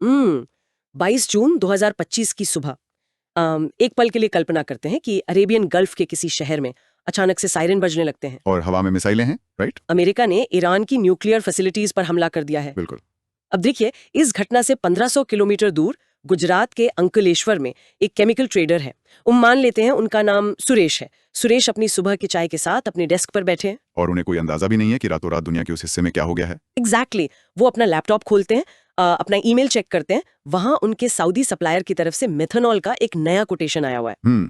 22 जून 2025 की सुबह। एक पल के लिए कल्पना करते हैं कि अरेबियन गल्फ के किसी शहर में अचानक से सायरन बजने लगते हैं और हवा में मिसाइलें हैं, राइट? अमेरिका ने ईरान की न्यूक्लियर फैसिलिटीज पर हमला कर दिया है। बिल्कुल। अब देखिए, इस घटना से 1500 किलोमीटर दूर गुजरात के अंकलेश्वर में एक केमिकल ट्रेडर है। मान लेते हैं उनका नाम सुरेश है। सुरेश अपनी सुबह की चाय के साथ अपने डेस्क पर बैठे हैं और उन्हें कोई अंदाजा भी नहीं है कि रातों रात दुनिया के उस हिस्से में क्या हो गया है। एग्जैक्टली वो अपना लैपटॉप खोलते हैं, अपना ईमेल चेक करते हैं। वहां उनके सऊदी सप्लायर की तरफ से मेथनॉल का एक नया कोटेशन आया हुआ है।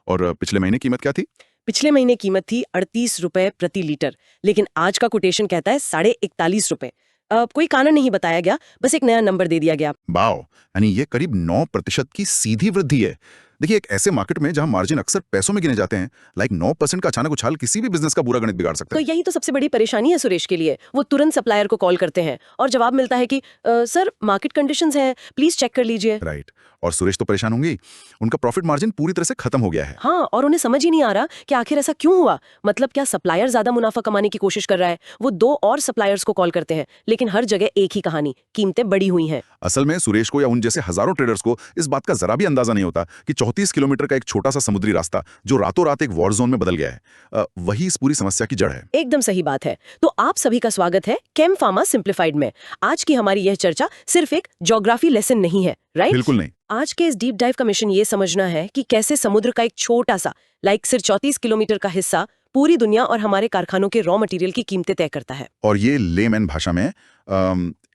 और पिछले महीने कीमत क्या थी? पिछले महीने कीमत थी 38 रुपए प्रति लीटर, लेकिन आज का कोटेशन कहता है 41.5 रुपए। कोई कारण नहीं बताया गया, बस एक नया नंबर दे दिया गया। वाओ, यानी ये करीब 9% की सीधी वृद्धि है। देखिए, एक ऐसे मार्केट में जहां मार्जिन अक्सर पैसों में गिने जाते हैं, लाइक 9% का अचानक उछाल किसी भी बिजनेस का पूरा गणित बिगाड़ सकता तो है। यही तो सबसे बड़ी परेशानी है सुरेश के लिए। वो तुरंत सप्लायर को कॉल करते हैं और जवाब मिलता है कि सर मार्केट कंडीशंस हैं, प्लीज चेक कर लीजिए। राइट। और सुरेश तो परेशान होंगे, उनका प्रॉफिट मार्जिन पूरी तरह से खत्म हो गया है। हाँ, और उन्हें समझ ही नहीं आ रहा कि आखिर ऐसा क्यों हुआ। मतलब क्या सप्लायर ज्यादा मुनाफा कमाने की कोशिश कर रहा है? वो 2 और सप्लायर्स को कॉल करते हैं, लेकिन हर जगह एक ही कहानी, कीमतें बढ़ी हुई हैं। असल में सुरेश को या उन जैसे हजारों ट्रेडर्स को इस बात का जरा भी अंदाजा नहीं होता कि 34 किलोमीटर का एक छोटा सा समुद्री रास्ता जो रातों रात एक वॉर जोन में बदल गया है, वही इस पूरी समस्या की जड़ है। एकदम सही बात है। तो आप सभी का स्वागत है केम फार्मा सिंप्लीफाइड में। आज की हमारी यह चर्चा सिर्फ एक ज्योग्राफी लेसन नहीं है, राइट? बिल्कुल नहीं। आज के इस डीप डाइव का मिशन ये समझना है कि कैसे समुद्र का एक छोटा सा, सिर्फ 34 किलोमीटर का हिस्सा पूरी दुनिया और हमारे कारखानों के रॉ मटेरियल की कीमतें तय करता है। और ये लेमैन भाषा में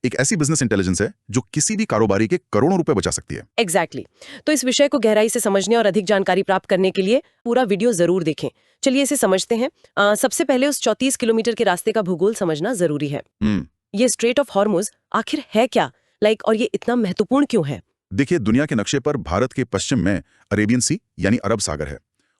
एक ऐसी बिजनेस इंटेलिजेंस है जो किसी भी कारोबारी के करोड़ों रुपए बचा सकती है। एग्जैक्टली। तो इस विषय को गहराई से समझने और अधिक जानकारी प्राप्त करने के लिए पूरा वीडियो जरूर देखें। चलिए इसे समझते हैं। सबसे पहले उस 34 किलोमीटर के रास्ते का भूगोल समझना जरूरी है। ये स्ट्रेट ऑफ हॉर्मुज आखिर है क्या, और ये इतना महत्वपूर्ण क्यों है? देखिए, दुनिया के नक्शे पर भारत के पश्चिम में अरेबियन सी यानी अरब सागर है।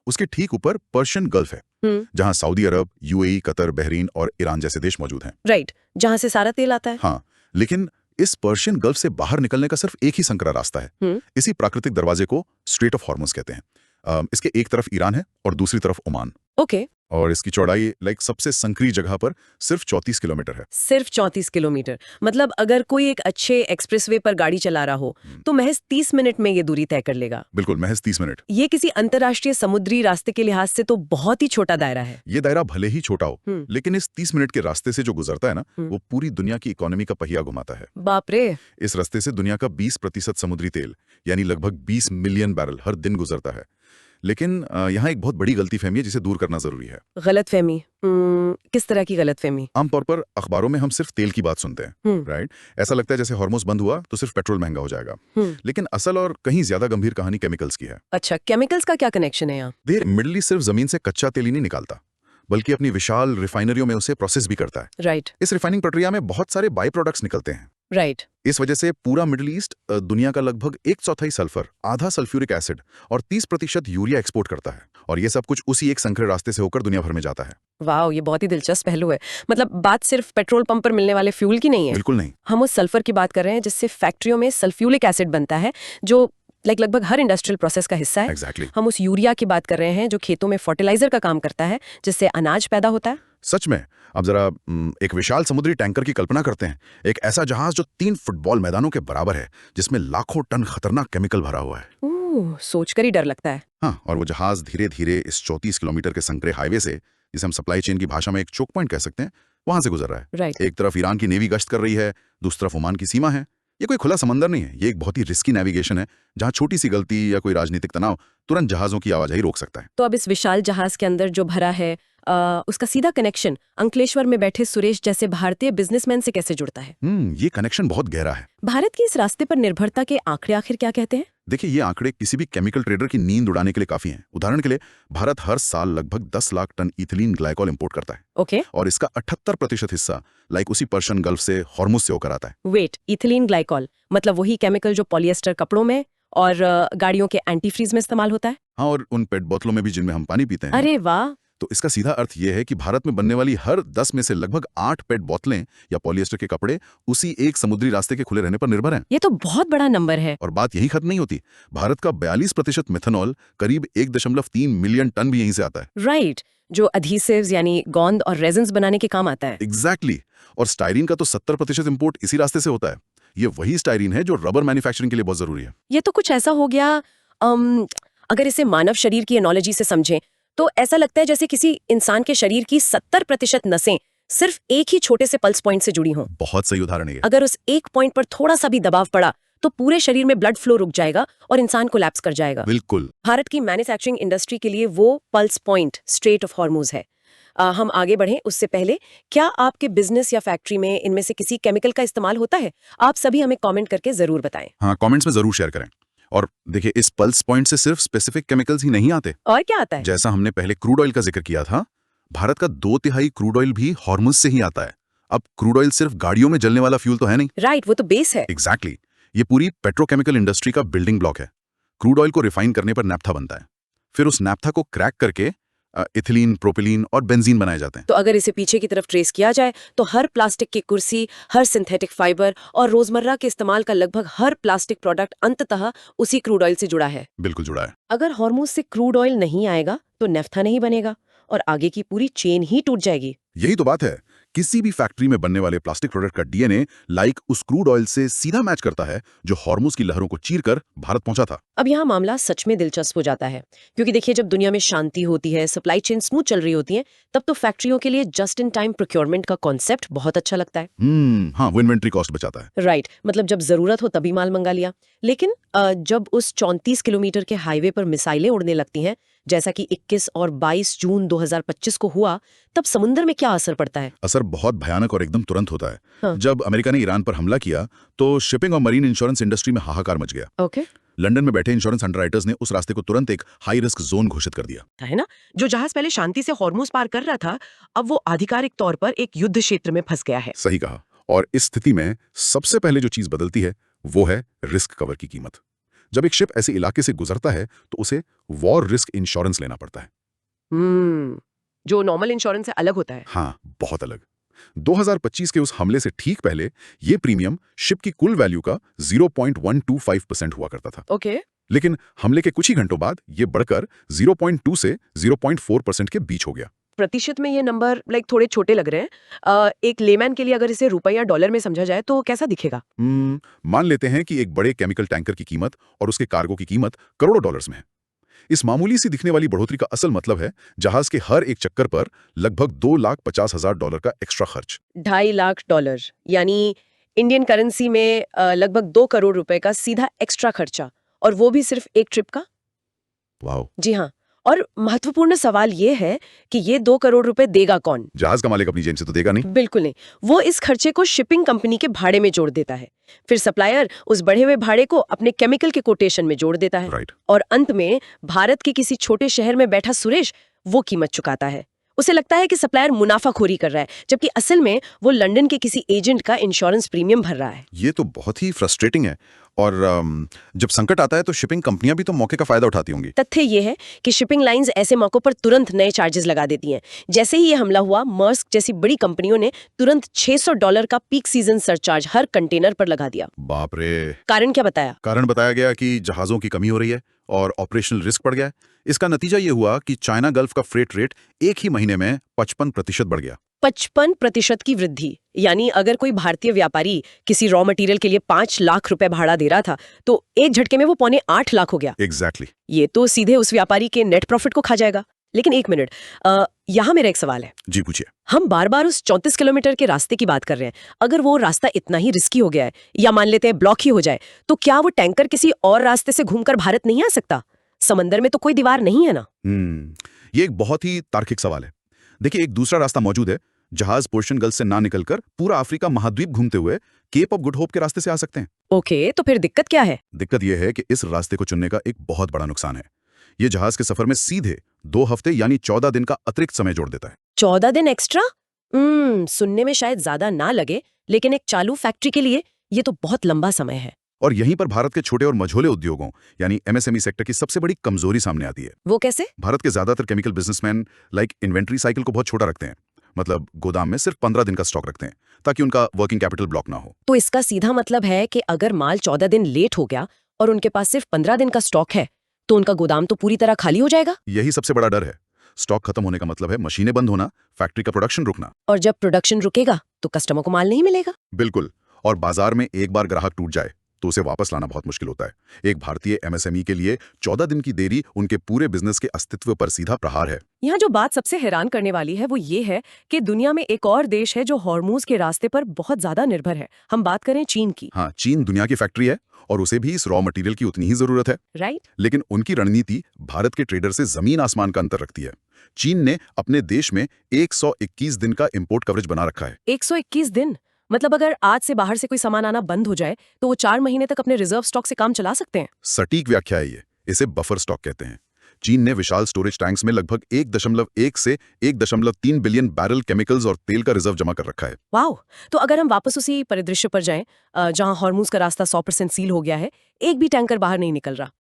उसके ठीक ऊपर पर्शियन गल्फ है, जहां सऊदी अरब, यूएई, कतर, बहरीन और ईरान जैसे देश मौजूद हैं। राइट, जहां से सारा तेल आता है। हाँ, लेकिन इस पर्शियन गल्फ से बाहर निकलने का सिर्फ एक ही संकरा रास्ता है। इसी प्राकृतिक दरवाजे को स्ट्रेट ऑफ हॉर्मुज कहते हैं। इसके एक तरफ ईरान है और दूसरी तरफ ओमान। ओके। और इसकी चौड़ाई सबसे संकरी जगह पर सिर्फ 34 किलोमीटर है। सिर्फ 34 किलोमीटर। मतलब अगर कोई एक अच्छे एक्सप्रेसवे पर गाड़ी चला रहा हो तो महज 30 मिनट में ये दूरी तय कर लेगा। बिल्कुल, महज 30 मिनट। ये किसी अंतर्राष्ट्रीय समुद्री रास्ते के लिहाज से तो बहुत ही छोटा दायरा है। ये दायरा भले ही छोटा हो, लेकिन इस 30 मिनट के रास्ते से जो गुजरता है ना, वो पूरी दुनिया की इकोनॉमी का पहिया घुमाता है। बाप रे। इस रास्ते से दुनिया का 20% समुद्री तेल यानी लगभग 20 मिलियन बैरल हर दिन गुजरता है। लेकिन यहाँ एक बहुत बड़ी गलतीफहमी है जिसे दूर करना जरूरी है। गलतफहमी? किस तरह की गलतफहमी? आमतौर पर अखबारों में हम सिर्फ तेल की बात सुनते हैं, राइट? ऐसा लगता है जैसे हॉर्मुज बंद हुआ तो सिर्फ पेट्रोल महंगा हो जाएगा। लेकिन असल और कहीं ज्यादा गंभीर कहानी केमिकल्स की है। अच्छा, केमिकल्स का क्या कनेक्शन है यहाँ? मिडल ईस्ट सिर्फ जमीन से कच्चा तेल ही नहीं निकालता, बल्कि अपनी विशाल रिफाइनरियों में उसे प्रोसेस भी करता है। राइट। इस रिफाइनिंग प्रक्रिया में बहुत सारे बाई प्रोडक्ट्स निकलते हैं। राइट। इस वजह से पूरा मिडिल ईस्ट दुनिया का लगभग 1/4 सल्फर, आधा सल्फ्यूरिक एसिड और 30% यूरिया एक्सपोर्ट करता है। और ये सब कुछ उसी एक संकरे रास्ते से होकर दुनिया भर में जाता है। वाह, ये बहुत ही दिलचस्प पहलू है। मतलब बात सिर्फ पेट्रोल पंप पर मिलने वाले फ्यूल की नहीं है। बिल्कुल नहीं। हम उस सल्फर की बात कर रहे हैं जिससे फैक्ट्रियों में सल्फ्यूरिक एसिड बनता है, जो लगभग हर इंडस्ट्रियल प्रोसेस का हिस्सा है। Exactly. हम उस यूरिया की बात कर रहे हैं जो खेतों में फर्टिलाइजर का काम करता है, जिससे अनाज पैदा होता है। सच में। अब जरा एक विशाल समुद्री टैंकर की कल्पना करते हैं। एक ऐसा जहाज जो 3 फुटबॉल मैदानों के बराबर है, जिसमें लाखों टन खतरनाक केमिकल भरा हुआ है। सोचकर ही डर लगता है। हाँ, और वो जहाज धीरे धीरे इस 34 किलोमीटर के संकरे हाईवे से, जिसे हम सप्लाई चेन की भाषा में एक चोक पॉइंट कह सकते हैं, वहां से गुजर रहा है। राइट। एक तरफ ईरान की नेवी गश्त कर रही है, दूसरी तरफ ओमान की सीमा है। ये कोई खुला समंदर नहीं है, ये एक बहुत ही रिस्की नेविगेशन है, जहां छोटी सी गलती या कोई राजनीतिक तनाव तुरंत जहाजों की आवाजाही रोक सकता है। तो अब इस विशाल जहाज के अंदर जो भरा है, उसका सीधा कनेक्शन अंकलेश्वर में बैठे सुरेश जैसे भारतीय बिजनेसमैन से कैसे जुड़ता है? ये कनेक्शन बहुत गहरा है। भारत की इस रास्ते पर निर्भरता के आंकड़े आखिर क्या कहते हैं? देखिए, ये आंकड़े किसी भी केमिकल ट्रेडर की नींद उड़ाने के लिए काफी हैं। उदाहरण के लिए, भारत हर साल लगभग 10 lakh ton ethylene glycol import करता है। ओके। और इसका 78% हिस्सा उसी पर्शियन गल्फ से, हॉर्मुज से होकर आता है। वेट, इथिलीन ग्लाइकॉल मतलब वही केमिकल जो पॉलिएस्टर कपड़ों में और गाड़ियों के एंटीफ्रीज में इस्तेमाल होता है? हाँ, और उन पेट बोतलों में भी जिनमें हम पानी पीते हैं। अरे वाह। तो इसका सीधा अर्थ यह है कि भारत में बनने वाली हर 10 में से लगभग 8 पेट बोतलें या पॉलिएस्टर के कपड़े उसी एक समुद्री रास्ते के खुले रहने पर निर्भर हैं। ये तो बहुत बड़ा नंबर है। और बात यही खत्म नहीं होती। भारत का 42% मेथनॉल, करीब 1.3 मिलियन टन भी यहीं से आता है। राइट, जो अधीसिव्स यानी गोंद और रेजिन्स बनाने के काम आता है। एग्जैक्टली। और स्टाइरीन का तो 70% इंपोर्ट इसी रास्ते से होता है। ये वही स्टाइरीन है जो रबर मैन्युफैक्चरिंग के लिए बहुत जरूरी है। ये तो कुछ ऐसा हो गया, अगर इसे मानव शरीर की एनोलॉजी से समझें तो ऐसा लगता है जैसे किसी इंसान के शरीर की 70% नसें सिर्फ एक ही छोटे से पल्स पॉइंट से जुड़ी हों। बहुत सही उदाहरण है ये। अगर उस एक पॉइंट पर थोड़ा सा भी दबाव पड़ा तो पूरे शरीर में ब्लड फ्लो रुक जाएगा और इंसान कोलैप्स कर जाएगा। बिल्कुल। भारत की मैन्युफैक्चरिंग इंडस्ट्री के लिए वो pulse point straight of Hormuz है। हम आगे बढ़ें उससे पहले, क्या आपके बिजनेस या फैक्ट्री में इनमें से किसी केमिकल का इस्तेमाल होता है? आप सभी हमें कमेंट करके जरूर बताएं। हाँ, कमेंट्स में जरूर शेयर करें। और देखिए, इस पल्स पॉइंट से सिर्फ स्पेसिफिक केमिकल्स ही नहीं आते। और क्या आता है? जैसा हमने पहले क्रूड ऑयल का जिक्र किया था, भारत का 2/3 क्रूड ऑयल भी हॉर्मुज से ही आता है। अब क्रूड ऑयल सिर्फ गाड़ियों में जलने वाला फ्यूल तो है नहीं। राइट, वो तो बेस है। एग्जैक्टली। ये पूरी पेट्रोकेमिकल इंडस्ट्री का बिल्डिंग ब्लॉक है। क्रूड ऑयल को रिफाइन करने पर नैप्था बनता है, फिर उस नैप्था को क्रैक करके इथिलीन, प्रोपिलीन और बेंजीन बनाए जाते हैं। तो अगर इसे पीछे की तरफ ट्रेस किया जाए तो हर प्लास्टिक की कुर्सी, हर सिंथेटिक फाइबर और रोजमर्रा के इस्तेमाल का लगभग हर प्लास्टिक प्रोडक्ट अंततः उसी क्रूड ऑयल से जुड़ा है। बिल्कुल जुड़ा है। अगर हॉर्मुज से क्रूड ऑयल नहीं आएगा तो नैफ्था नहीं बनेगा और आगे की पूरी चेन ही टूट जाएगी। यही तो बात है। किसी भी फैक्ट्री में बनने वाले प्लास्टिक प्रोडक्ट का डीएनए उस क्रूड ऑयल से सीधा मैच करता है जो हॉर्मुज की लहरों को चीरकर भारत पहुंचा था। अब यहाँ मामला सच में दिलचस्प हो जाता है, क्योंकि देखिए, जब दुनिया में शांति होती है, सप्लाई चेन स्मूथ चल रही होती है, तब तो फैक्ट्रियों के लिए जस्ट इन टाइम प्रोक्योरमेंट का कॉन्सेप्ट बहुत अच्छा लगता है। हाँ, वो इन्वेंट्री कॉस्ट बचाता है। राइट, मतलब जब जरूरत हो तभी माल मंगा लिया। लेकिन जब उस 34 किलोमीटर के हाईवे पर मिसाइलें उड़ने लगती हैं, जैसा कि 21 और 22 जून 2025 को हुआ, तब समुद्र में क्या असर पड़ता है? असर बहुत भयानक और एकदम तुरंत होता है। हाँ। जब अमेरिका ने ईरान पर हमला किया तो शिपिंग और मरीन इंश्योरेंस इंडस्ट्री में हाहाकार मच गया। ओके। लंदन में बैठे इंश्योरेंस अंडरराइटर्स ने उस रास्ते को तुरंत एक हाई रिस्क जोन घोषित कर दिया। है ना, जो जहाज पहले शांति से हॉर्मुज पार कर रहा था, अब वो आधिकारिक तौर पर एक युद्ध क्षेत्र में फंस गया है। सही कहा। और इस स्थिति में सबसे पहले जो चीज बदलती है वो है रिस्क कवर की कीमत। जब एक शिप ऐसे इलाके से गुजरता है तो उसे वॉर रिस्क इंश्योरेंस लेना पड़ता है। जो नॉर्मल इंश्योरेंस से अलग होता है। हाँ, बहुत अलग। 2025 के उस हमले से ठीक पहले ये प्रीमियम शिप की कुल वैल्यू का 0.125% हुआ करता था। ओके। लेकिन हमले के कुछ ही घंटों बाद ये बढ़कर 0.2 से 0.4% के बीच हो गया। प्रतिशत में ये नंबर थोड़े छोटे लग रहे हैं। एक लेमैन के लिए अगर इसे रुपया डॉलर में समझा जाए तो कैसा दिखेगा? मान लेते हैं कि एक बड़े केमिकल टैंकर की कीमत और उसके कार्गो की कीमत करोड़ों डॉलर्स में है। इस मामूली सी दिखने वाली बढ़ोतरी का असल मतलब है जहाज के हर एक चक्कर पर लगभग $2,50,000 का एक्स्ट्रा खर्च। $2.5 लाख, यानी इंडियन करेंसी में लगभग 2 करोड़ रुपए का सीधा एक्स्ट्रा खर्चा, और वो भी सिर्फ एक ट्रिप का। वाह। जी हाँ, और महत्वपूर्ण सवाल ये है कि ये 2 करोड़ रुपए देगा कौन? जहाज का मालिक अपनी जेब से तो देगा नहीं। बिल्कुल नहीं, वो इस खर्चे को शिपिंग कंपनी के भाड़े में जोड़ देता है। फिर सप्लायर उस बढ़े हुए भाड़े को अपने केमिकल के कोटेशन में जोड़ देता है। राइट। और अंत में भारत के किसी छोटे शहर में बैठा सुरेश वो कीमत चुकाता है। उसे लगता है कि सप्लायर मुनाफाखोरी कर रहा है, जबकि असल में वो लंदन के किसी एजेंट का इंश्योरेंस प्रीमियम भर रहा है। ये तो बहुत ही फ्रस्ट्रेटिंग है। और जब संकट आता है तो शिपिंग कंपनियां भी तो मौके का फायदा उठाती होंगी। तथ्य ये है कि शिपिंग लाइंस ऐसे मौकों पर तुरंत नए चार्जेस लगा देती हैं। जैसे ही ये हमला हुआ, मर्स्क जैसी बड़ी कंपनियों ने तुरंत $600 का पीक सीजन सरचार्ज हर कंटेनर पर लगा दिया। बाप रे। कारण क्या बताया? कारण बताया गया कि जहाजों की कमी हो रही है और ऑपरेशनल रिस्क बढ़ गया है। इसका नतीजा ये हुआ कि चाइना गल्फ का फ्रेट रेट एक ही महीने में 55% बढ़ गया। 55% की वृद्धि, यानी अगर कोई भारतीय व्यापारी किसी रॉ मटेरियल के लिए 5 लाख रुपए भाड़ा दे रहा था तो एक झटके में वो 7.25 लाख हो गया। एग्जैक्टली। ये तो सीधे उस व्यापारी के नेट प्रॉफिट को खा जाएगा। लेकिन एक मिनट, यहाँ मेरा एक सवाल है। जी पूछिए। हम बार बार उस 34 किलोमीटर के रास्ते की बात कर रहे हैं। अगर वो रास्ता इतना ही रिस्की हो गया है, या मान लेते हैं ब्लॉक ही हो जाए, तो क्या वो टैंकर किसी और रास्ते से घूमकर भारत नहीं आ सकता? समंदर में तो कोई दीवार नहीं है ना। ये एक बहुत ही तार्किक सवाल है। देखिए, एक दूसरा रास्ता मौजूद है। जहाज पर्शियन गल्फ से ना निकलकर पूरा अफ्रीका महाद्वीप घूमते हुए केप ऑफ गुड होप के रास्ते से आ सकते हैं। ओके, तो फिर दिक्कत क्या है? दिक्कत यह है कि इस रास्ते को चुनने का एक बहुत बड़ा नुकसान है। ये जहाज के सफर में सीधे 2 हफ्ते यानी 14 दिन का अतिरिक्त समय जोड़ देता है। 14 दिन एक्स्ट्रा? सुनने में शायद ज्यादा ना लगे, लेकिन एक चालू फैक्ट्री के लिए ये तो बहुत लंबा समय है। और यहीं पर भारत के छोटे और मझोले उद्योगों यानी एमएसएमई सेक्टर की सबसे बड़ी कमजोरी सामने आती है। वो कैसे? भारत के ज्यादातर केमिकल बिजनेसमैन इन्वेंट्री साइकिल को बहुत छोटा रखते हैं। मतलब गोदाम में सिर्फ 15 दिन का स्टॉक रखते हैं ताकि उनका वर्किंग कैपिटल ब्लॉक ना हो। तो इसका सीधा मतलब है कि अगर माल 14 दिन लेट हो गया और उनके पास सिर्फ 15 दिन का स्टॉक है तो उनका गोदाम तो पूरी तरह खाली हो जाएगा। यही सबसे बड़ा डर है। स्टॉक खत्म होने का मतलब है मशीनें बंद होना, फैक्ट्री का प्रोडक्शन रुकना। और जब प्रोडक्शन रुकेगा तो कस्टमर को माल नहीं मिलेगा। बिल्कुल। और बाजार में एक बार ग्राहक टूट जाए तो उसे वापस लाना बहुत मुश्किल होता है। एक भारतीय एमएसएमई के लिए 14 दिन की देरी उनके पूरे बिजनेस के अस्तित्व पर सीधा प्रहार है। यहाँ जो बात सबसे हैरान करने वाली है वो ये है कि दुनिया में एक और देश है जो हॉर्मूज के रास्ते पर बहुत ज्यादा निर्भर है। हम बात करें चीन की। हाँ, चीन दुनिया की फैक्ट्री है और उसे भी इस रॉ मटेरियल की उतनी ही जरूरत है। राइट। लेकिन उनकी रणनीति भारत के ट्रेडर से जमीन आसमान का अंतर रखती है। चीन ने अपने देश में 121 दिन का इंपोर्ट कवरेज बना रखा है। 121 दिन? मतलब अगर आज से बाहर से कोई सामान आना बंद हो जाए तो वो 4 महीने तक अपने रिजर्व स्टॉक से काम चला सकते हैं। सटीक व्याख्या है ये। इसे बफर स्टॉक कहते हैं। चीन ने विशाल स्टोरेज टैंक्स में लगभग 1.1 से 1.3 बिलियन बैरल केमिकल्स और तेल का रिजर्व जमा कर रखा है। वाह! तो अगर हम वापस उसी परिदृश्य पर जाएं, जहां हॉर्मूज का रास्ता 100% सील हो गया है, एक भी टैंकर बाहर नहीं निकल रहा,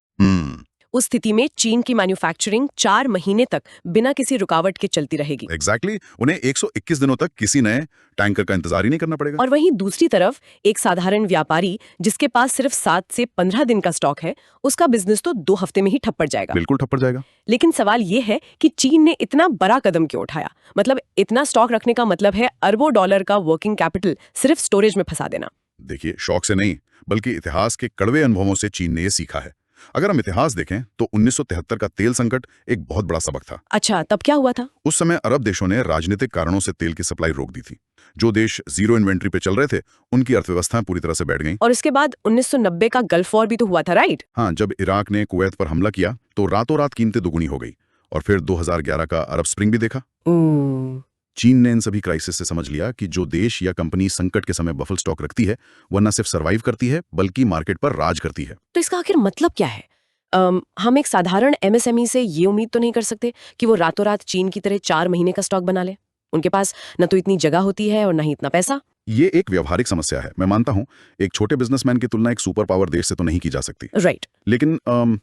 उस स्थिति में चीन की मैन्युफैक्चरिंग 4 महीने तक बिना किसी रुकावट के चलती रहेगी। एग्जैक्टली। उन्हें 121 दिनों तक किसी नए टैंकर का इंतजार ही नहीं करना पड़ेगा। और वहीं दूसरी तरफ एक साधारण व्यापारी जिसके पास सिर्फ 7 से 15 दिन का स्टॉक है, उसका बिजनेस तो 2 हफ्ते में ही ठप पड़ जाएगा। बिल्कुल ठप पड़ जाएगा। लेकिन सवाल ये है कि चीन ने इतना बड़ा कदम क्यों उठाया? मतलब इतना स्टॉक रखने का मतलब है अरबों डॉलर का वर्किंग कैपिटल सिर्फ स्टोरेज में फंसा देना। देखिए, शौक से नहीं बल्कि इतिहास के कड़वे अनुभवों से चीन ने ये सीखा है। अगर हम इतिहास देखें तो 1973 का तेल संकट एक बहुत बड़ा सबक था। अच्छा, तब क्या हुआ था? उस समय अरब देशों ने राजनीतिक कारणों से तेल की सप्लाई रोक दी थी। जो देश जीरो इन्वेंट्री पे चल रहे थे उनकी अर्थव्यवस्थाएं पूरी तरह से बैठ गईं। और उसके बाद 1990 का गल्फ वॉर भी तो हुआ था, राइट? हाँ, जब इराक ने कुवैत पर हमला किया तो रातों रात कीमतें दुगुनी हो गई। और फिर 2011 का अरब स्प्रिंग भी देखा। चीन ने इन सभी क्राइसिस से समझ लिया कि जो देश या कंपनी संकट के समय बफल स्टॉक रखती है वह न सिर्फ सर्वाइव करती है बल्कि मार्केट पर राज करती है। तो इसका आखिर मतलब क्या है? हम एक साधारण एमएसएमई से ये उम्मीद तो नहीं कर सकते कि वो रातों रात चीन की तरह 4 महीने का स्टॉक बना ले। उनके पास न तो इतनी जगह होती है और न ही इतना पैसा। ये एक व्यवहारिक समस्या है, मैं मानता हूं। एक छोटे बिजनेसमैन की तुलना एक सुपर पावर देश से तो नहीं की जा सकती। राइट। लेकिन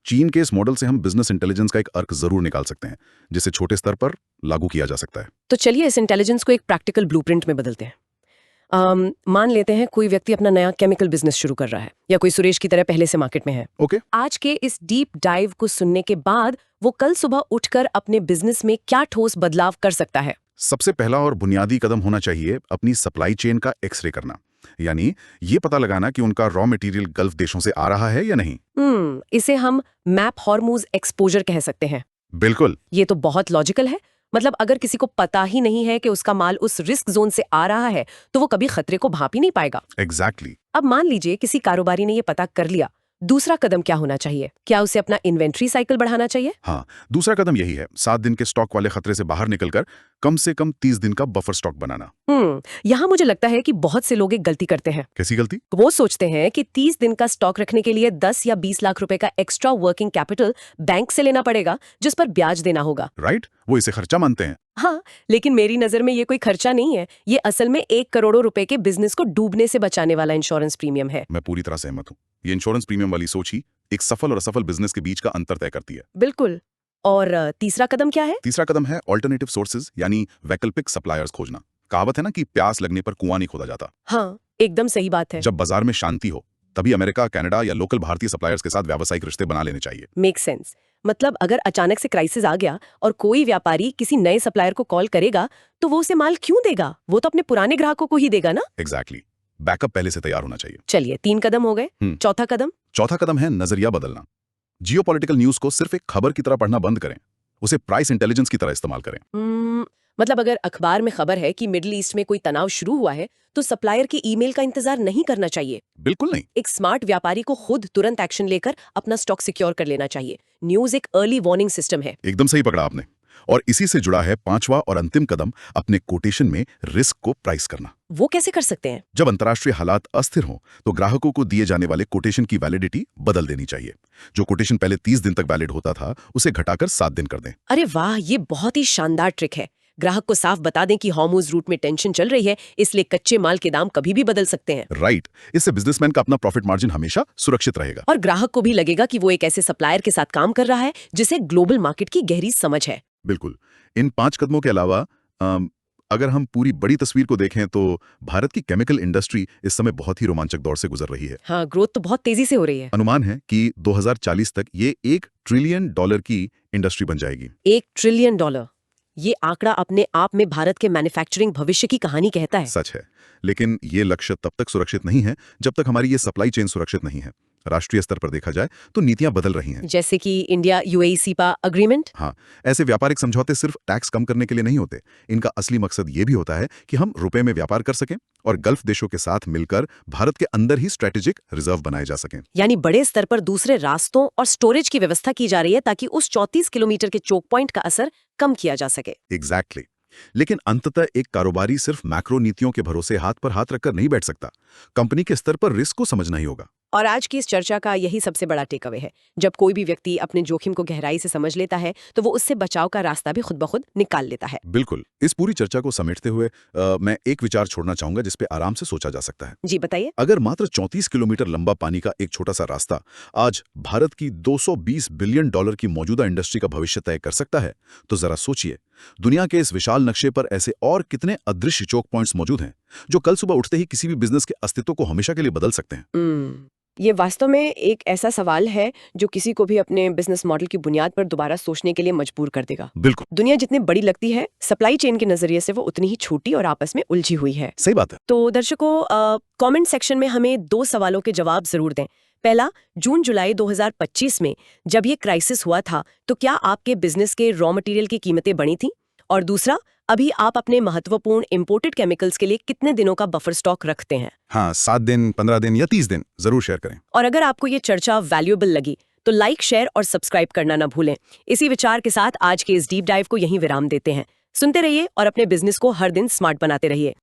चीन के इस मॉडल से हम बिजनेस इंटेलिजेंस का एक अर्क जरूर निकाल सकते हैं जिसे छोटे स्तर पर लागू किया जा सकता है। तो चलिए इस इंटेलिजेंस को एक प्रैक्टिकल ब्लूप्रिंट में बदलते हैं। मान लेते हैं कोई व्यक्ति अपना नया केमिकल बिजनेस शुरू कर रहा है या कोई सुरेश की तरह पहले से मार्केट में है। ओके। आज के इस डीप डाइव को सुनने के बाद वो कल सुबह उठकर अपने बिजनेस में क्या ठोस बदलाव कर सकता है? सबसे पहला और बुनियादी कदम होना चाहिए अपनी सप्लाई चेन का एक्सरे करना। यानी ये पता लगाना कि उनका रॉ मटेरियल गल्फ देशों से आ रहा है या नहीं। इसे हम मैप हॉर्मूज एक्सपोजर कह सकते हैं। बिल्कुल। ये तो बहुत लॉजिकल है। मतलब अगर किसी को पता ही नहीं है कि उसका माल उस रिस्क जोन से आ रहा है तो वो कभी खतरे को भाप ही नहीं पाएगा। एग्जैक्टली। अब मान लीजिए किसी कारोबारी ने ये पता कर लिया, दूसरा कदम क्या होना चाहिए? क्या उसे अपना इन्वेंट्री साइकिल बढ़ाना चाहिए? हाँ, दूसरा कदम यही है, 7 दिन के स्टॉक वाले खतरे से बाहर निकलकर कम से कम 30 दिन का बफर स्टॉक बनाना। यहाँ मुझे लगता है कि बहुत से लोग एक गलती करते हैं। कैसी गलती? वो सोचते हैं कि 30 दिन का स्टॉक रखने के लिए 10 या 20 लाख रुपए का एक्स्ट्रा वर्किंग कैपिटल बैंक से लेना पड़ेगा जिस पर ब्याज देना होगा। राइट, वो इसे खर्चा मानते हैं। हाँ, लेकिन मेरी नजर में ये कोई खर्चा नहीं है। ये असल में 1 करोड़ रुपए के बिजनेस को डूबने से बचाने वाला इंश्योरेंस प्रीमियम है। मैं पूरी तरह सहमत हूँ। ये इंश्योरेंस प्रीमियम वाली सोच ही एक सफल और असफल बिजनेस के बीच का अंतर तय करती है। बिल्कुल। और तीसरा कदम क्या है? तीसरा कदम है ऑल्टरनेटिव सोर्सेज यानी वैकल्पिक सप्लायर्स खोजना। कहावत है ना कि प्यास लगने पर कुआं नहीं खोदा जाता। हाँ, एकदम सही बात है। जब बाजार में शांति हो तभी अमेरिका, कनाडा या लोकल भारतीय सप्लायर्स के साथ व्यावसायिक रिश्ते बना लेने चाहिए। Make sense. मतलब अगर अचानक से क्राइसिस आ गया और कोई व्यापारी किसी नए सप्लायर को कॉल करेगा तो वो उसे माल क्यों देगा? वो तो अपने पुराने ग्राहकों को ही देगा ना। एग्जैक्टली। बैकअप पहले से तैयार होना चाहिए। चलिए 3 कदम हो गए। चौथा कदम? चौथा कदम है नजरिया बदलना। जियोपॉलिटिकल न्यूज को सिर्फ एक खबर की तरह पढ़ना बंद करें, उसे प्राइस इंटेलिजेंस की तरह इस्तेमाल करें। मतलब अगर अखबार में खबर है कि मिडिल ईस्ट में कोई तनाव शुरू हुआ है तो सप्लायर की ईमेल का इंतजार नहीं करना चाहिए। बिल्कुल नहीं। एक स्मार्ट व्यापारी को खुद तुरंत एक्शन लेकर अपना स्टॉक सिक्योर कर लेना चाहिए। न्यूज एक अर्ली वार्निंग सिस्टम है। एकदम सही पकड़ा आपने। और इसी से जुड़ा है 5वां और अंतिम कदम, अपने कोटेशन में रिस्क को प्राइस करना। वो कैसे कर सकते हैं? जब अंतर्राष्ट्रीय हालात अस्थिर हों तो ग्राहकों को दिए जाने वाले कोटेशन की वैलिडिटी बदल देनी चाहिए। जो कोटेशन पहले 30 दिन तक वैलिड होता था उसे घटाकर 7 दिन कर दें। अरे वाह, ये बहुत ही शानदार ट्रिक है। ग्राहक को साफ बता दें कि हॉर्मूज रूट में टेंशन चल रही है, इसलिए कच्चे माल के दाम कभी भी बदल सकते हैं। राइट। इससे बिजनेसमैन का अपना प्रॉफिट मार्जिन हमेशा सुरक्षित रहेगा और ग्राहक को भी लगेगा कि वो एक ऐसे सप्लायर के साथ काम कर रहा है जिसे ग्लोबल मार्केट की गहरी समझ है। बिल्कुल। इन 5 कदमों के अलावा अगर हम पूरी बड़ी तस्वीर को देखें तो भारत की केमिकल इंडस्ट्री इस समय बहुत ही रोमांचक दौर से गुजर रही है। हाँ, ग्रोथ तो बहुत तेजी से हो रही है। अनुमान है कि 2040 तक ये $1 ट्रिलियन की इंडस्ट्री बन जाएगी। $1 ट्रिलियन? ये आंकड़ा अपने आप में भारत के मैन्युफैक्चरिंग भविष्य की कहानी कहता है। सच है, लेकिन ये लक्ष्य तब तक सुरक्षित नहीं है जब तक हमारी ये सप्लाई चेन सुरक्षित नहीं है। राष्ट्रीय स्तर पर देखा जाए तो नीतियां बदल रही हैं। जैसे कि इंडिया यूएई सीपा अग्रीमेंट। हाँ, ऐसे व्यापारिक समझौते सिर्फ टैक्स कम करने के लिए नहीं होते। इनका असली मकसद ये भी होता है कि हम रुपए में व्यापार कर सकें और गल्फ देशों के साथ मिलकर भारत के अंदर ही स्ट्रेटेजिक रिजर्व बनाए जा सकें। यानी बड़े स्तर पर दूसरे रास्तों और स्टोरेज की व्यवस्था की जा रही है ताकि उस 34 किलोमीटर के चोक पॉइंट का असर कम किया जा सके। एग्जैक्टली। लेकिन अंततः एक कारोबारी सिर्फ मैक्रो नीतियों के भरोसे हाथ पर हाथ रखकर नहीं बैठ सकता। कंपनी के स्तर पर रिस्क को समझना ही होगा। और आज की इस चर्चा का यही सबसे बड़ा टेक अवे है। जब कोई भी व्यक्ति अपने जोखिम को गहराई से समझ लेता है तो वो उससे बचाव का रास्ता भी खुद ब खुद निकाल लेता है। बिल्कुल। इस पूरी चर्चा को समेटते हुए मैं एक विचार छोड़ना चाहूंगा जिस पे आराम से सोचा जा सकता है। जी बताइए। अगर मात्र 34 किलोमीटर लंबा पानी का एक छोटा सा रास्ता आज भारत की $220 बिलियन की मौजूदा इंडस्ट्री का भविष्य तय कर सकता है, तो जरा सोचिए, दुनिया के इस विशाल नक्शे पर ऐसे और कितने अदृश्य चोक पॉइंट्स मौजूद हैं जो कल सुबह उठते ही किसी भी बिजनेस के अस्तित्व को हमेशा के लिए बदल सकते हैं। ये वास्तव में एक ऐसा सवाल है जो किसी को भी अपने बिजनेस मॉडल की बुनियाद पर दोबारा सोचने के लिए मजबूर कर देगा। बिल्कुल। दुनिया जितनी बड़ी लगती है, सप्लाई चेन के नजरिए से वो उतनी ही छोटी और आपस में उलझी हुई है। सही बात है। तो दर्शकों, कमेंट सेक्शन में हमें 2 सवालों के जवाब जरूर दें। पहला, जून जुलाई 2025 में जब ये क्राइसिस हुआ था तो क्या आपके बिजनेस के रॉ मटेरियल की कीमतें बढ़ी थी? और दूसरा, अभी आप अपने महत्वपूर्ण इंपोर्टेड केमिकल्स के लिए कितने दिनों का बफर स्टॉक रखते हैं? हाँ, 7 दिन, 15 दिन या 30 दिन जरूर शेयर करें। और अगर आपको ये चर्चा वैल्यूएबल लगी तो लाइक, शेयर और सब्सक्राइब करना ना भूलें। इसी विचार के साथ आज के इस डीप डाइव को यहीं विराम देते हैं। सुनते रहिए और अपने बिजनेस को हर दिन स्मार्ट बनाते रहिए।